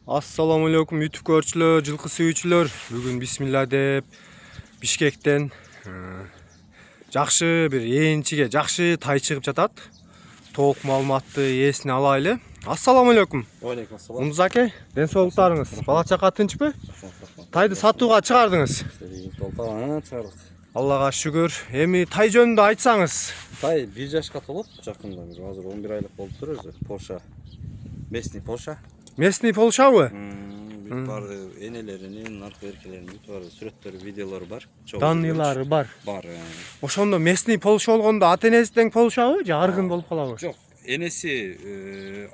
Assalamu alaikum YouTube көрчүлөр, жылкы сүйүүчүлөр. Бүгүн бисмилла деп Бишкектен жакшы бир ээринчиге жакшы тай чыгып жатат. Толук маалыматты ээсине алайлы. Ассаламу алейкум. Алейкум ассалам. Мундуз аке, ден соолуктарыңыз бала чака тынчпы? Тайды сатууга чыгардыңыз. Аллага шүгүр. Эми тай жөнүндө айтсаңыз. Тай 1 жашка толот, жакында азыр 11 айлык болуп тур өзү. Полша. Местный Полша. Местный Полшабы? Бар энелеринин, наркы эркелеринин бар сүрөттөрү, видеолору бар. Даныйлары бар. Бар. Ошондо местный Полша болгондо ата-энеси тең Полшабы же аргын болуп калабы? Жок, энеси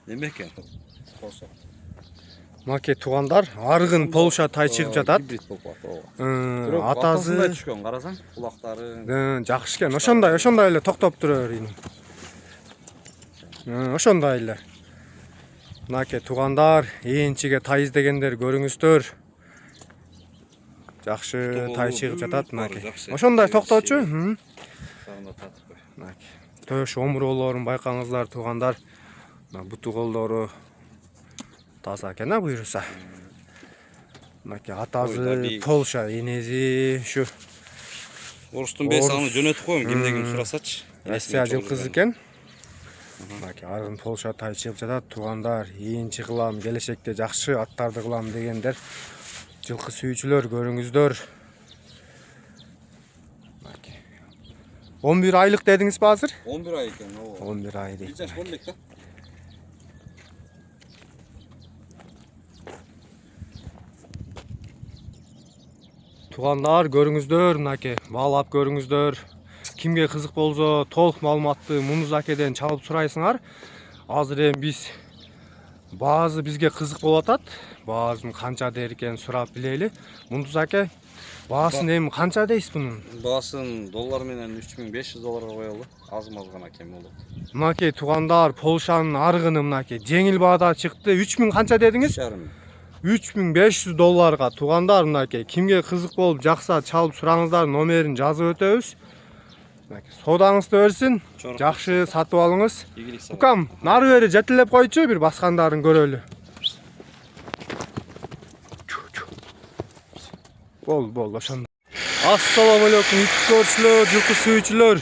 неме экен? Полша. Маке туугандар, аргын Полша тай чыгып жатат. Гибрид болуп калат, Атасы түшкөн, карасаң, кулактары. Жакшы экен. Ошондой эле токтоп турөр ини. Ошондой эле. Маке туугандар, ээринчиге тай издегендер көрүңүздөр. Жакшы тай чыгып жатат маке. Ошондой токточу. Маке. Төш омуроолорун байкаңыздар туугандар. Буту колдору таза экен, буюрса. Маке атасы Полша, энеси ушу. Орустун бес аны жөнөтүп коем, кимдегин сурасачы. Россия жылкысы экен. Маке аргын Полша тай чыгып жатат туугандар. Ээринчи кылам, келечекте жакшы аттарды кылам дегендер. Жылкы сүйүүчүлөр көрүңүздөр. Маке. 11 айлык дедиңиз ба азыр? 11 ай экен, 11 ай дейт. 1 жаш болду экен. Туугандар көрүңүздөр, мынакей баалап көрүңүздөр. Кимге кызык болсо, толук маалыматты Мундуз акеден чалып сурайсыңар. Азыр эми биз баазы бизге кызык болуп атат. Баазын канча дер экен сурап билели. Мундуз аке, баасын эми канча дейсиз бунун? Баасын доллар менен $3500 коелу. Аз-маз гана кем болот. Мынакей туугандар, Полшанын аргыны мынакей жеңил баада чыкты. 3000 канча дедиңиз? $3500 туугандар мынакей. Кимге кызык болуп жакса чалып сураңыздар, номерин жазып өтөбүз. Содаңызды берсин, жакшы сатып алыңыз. Укам, нары бери жетелеп койчу, бир баскандарын көрөлү. Бол, ошондо. Ассаламу алейкум, көрчүлөр, жылкы сүйүүчүлөр.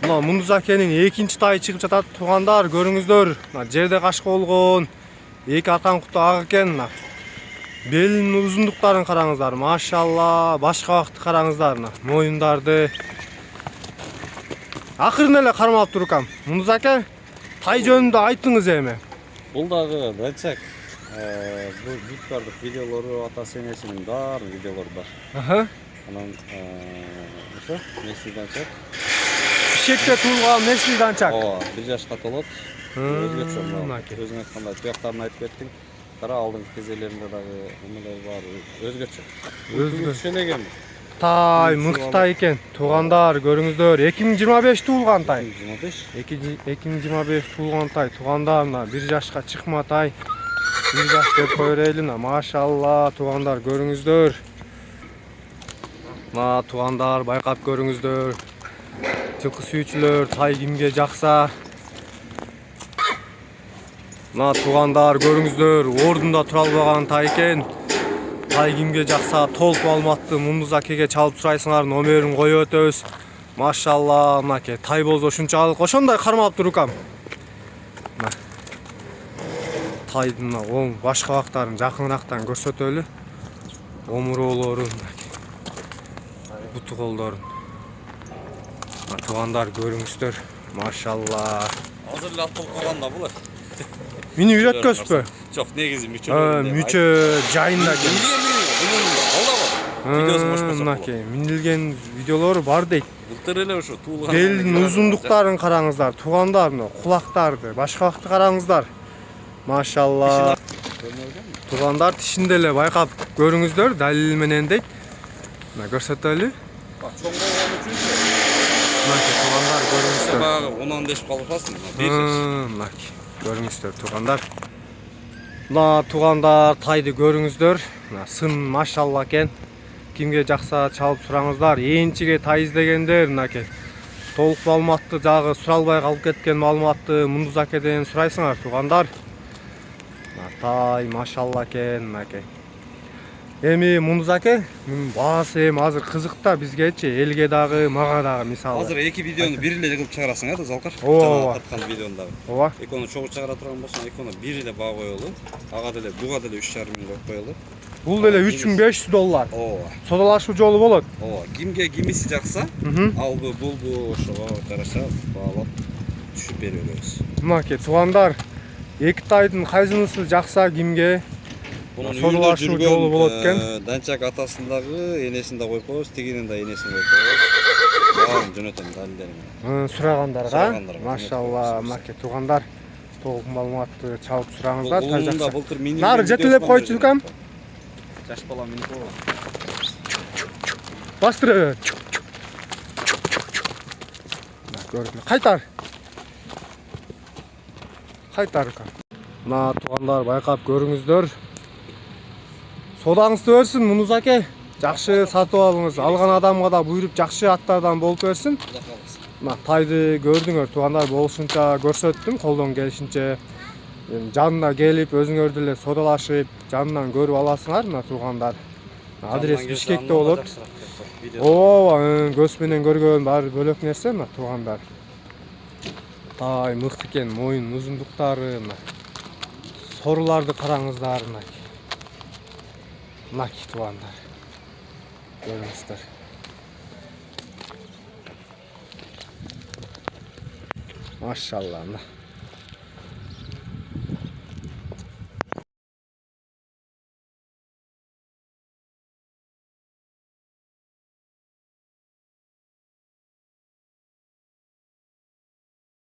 Мына Мундуз акенин экинчи тайы чыгып жатат туугандар, көрүңүздөр. Жерде кашка болгон, эки атан куту ак экен. Белинин узундуктарын караңыздар, машалла, башка вакытты караңыздар, моюндарды. Акырын эле кармап турукам. Мундуз аке, тай жөнүндө айтыңыз эми. Бул дагы данчак. Бул бардык видеолору, атасы энесинин бар видеолору бар. Анан ошо местный данчак. Бишкекте туулган местный данчак. 1 жашка толот. Өзгөчө мына. Өзүң айткандай туяктарын айтып кеттиң. Кара алдыңкы кезелеринде дагы эмелер бар. Өзгөчө. Тай мыктай экен. Туугандар көрүңүздөр. 2025 туулган тай. 2025 туулган тай. Туугандар мына 1 жашка чыкма тай. 1 жаш деп кое берели. Машалла, туугандар көрүңүздөр. Мына туугандар байкап көрүңүздөр. Жылкы сүйүүчүлөр, тай кимге жакса. Мына туугандар көрүңүздөр, ордунда тура албаган тай экен. Тай кимге жакса толук маалыматты Мундуз акеге чалып сурайсыңар, номерин коюп өтөбүз. Машалла, мынакей тай болсо ушунчалык ошондой кармап турукам. Тайдын оң башка бактарын жакыныраактан көрсөтөлү. Омуроолору, буту колдорун. Туугандар көрүңүздөр. Машалла. Азыр эле ат болуп калганда бул. Мени үйрөткөзбү? Жок, негизи мүчө. Мүчө жайында экен. Мынакей минилген видеолору бар дейт. Былтыр эле ошо туулган. Белдин узундуктарын караңыздар, туугандар, кулактарды, башка вакытты караңыздар. Машалла. Туугандар тишинде эле байкап көрүңүздөр, далил менен дейт. Мына көрсөтөлү. Чоң болгон үчүн. Мынакей туугандар көрүңүздөр. Багы 10 дешип калып атасың. Мынакей көрүңүздөр туугандар. Мына туугандар тайды көрүңүздөр. Сын машалла экен. Кимге жакса чалып сураңыздар. Ээринчиге тай издегендер мынакей. Толук маалыматты жагы суралбай калып кеткен маалыматты Мундуз акеден сурайсыңар туугандар. Атай, машалла экен, мынакей. Эми Мундуз аке, мунун баасы эми азыр кызык да бизгечи, элге дагы, мага дагы мисалы. Азыр эки видеону бир эле кылып чыгарасың да Залкар. Ооба. Жана тарткан видеону дагы. Ооба. Экөөнү чогуу чыгара турган болсоң, экөөнү бир эле баа коелу. Ага деле, буга деле 3,5 миң коюп коелу. Бул деле $3500. Ооба. Содалашуу жолу болот. Ооба. Кимге кимиси жакса, албы, булбу ошого жараша баалап түшүп бере беребиз. Мынакей туугандар, эки тайдын кайсынысы жакса кимге содалашуу жолу болот экен. Данчак атасындагы энесин да коюп коебуз, тигинин да энесин коюп коебуз. Баарын жөнөтөм далилдерин. Сурагандарга, машалла, мынакей туугандар, толук маалыматты чалып сураңыздар. Улунда былтыр миним. Нары жетелеп койчу кам. Жаш бала минип коебуз. Бастыр. Көрдүм. Кайтар. Кайтар. Мына туугандар байкап көрүңүздөр. Содаңызды берсин Мундуз аке. Жакшы сатып алыңыз. Алган адамга да буйруп жакшы аттардан болуп берсин. Мына тайды көрдүңөр туугандар, болушунча көрсөттүм, колдон келишинче. Жанына келип, өзүңөр деле содалашып, жанынан көрүп аласыңар мына туугандар. Адрес Бишкекте болот. Ооба, көз менен көргөн баары бөлөк нерсе мына туугандар. Тай мыкты экен, моюн узундуктары мына. Соруларды караңыздар мына. Мынакей туугандар. Көрүңүздөр. Машалла.